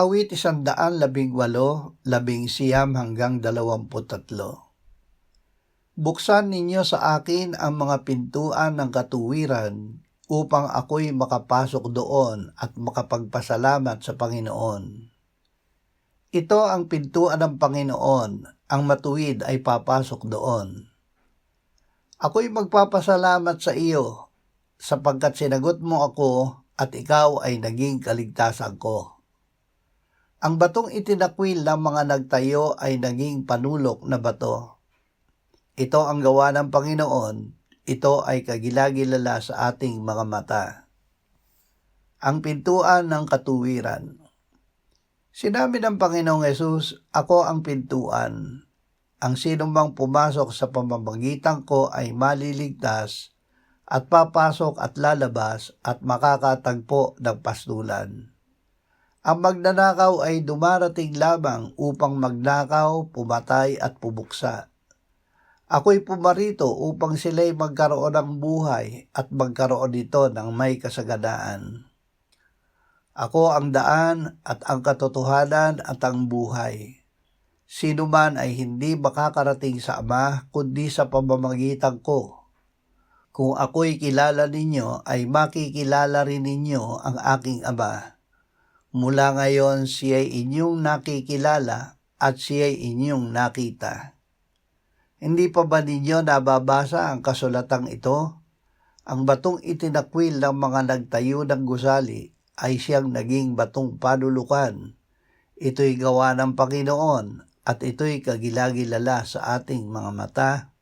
Awit 118:19-23. Buksan ninyo sa akin ang mga pintuan ng katuwiran upang ako'y makapasok doon at makapagpasalamat sa Panginoon. Ito ang pintuan ng Panginoon, ang matuwid ay papasok doon. Ako'y magpapasalamat sa iyo sapagkat sinagot mo ako at ikaw ay naging kaligtasan ko. Ang batong itinakwil ng mga nagtayo ay naging panulok na bato. Ito ang gawa ng Panginoon, ito ay kagilagilala sa ating mga mata. Ang pintuan ng katuwiran. Sinabi ng Panginoong Hesus, ako ang pintuan. Ang sinumang pumasok sa pamamagitan ko ay maliligtas at papasok at lalabas at makakatagpo ng pastulan. Ang magnanakaw ay dumarating lamang upang magnakaw, pumatay at pubuksa. Ako'y pumarito upang sila'y magkaroon ng buhay at magkaroon nito ng may kasaganaan. Ako ang daan at ang katotohanan at ang buhay. Sino man ay hindi makakarating sa Ama kundi sa pamamagitan ko. Kung ako'y kilala ninyo ay makikilala rin ninyo ang aking Ama. Mula ngayon siya'y inyong nakikilala at siya'y inyong nakita. Hindi pa ba ninyo nababasa ang kasulatang ito? Ang batong itinakwil ng mga nagtayo ng gusali ay siyang naging batong panulukan. Ito'y gawa ng Panginoon at ito'y kagilagilala sa ating mga mata.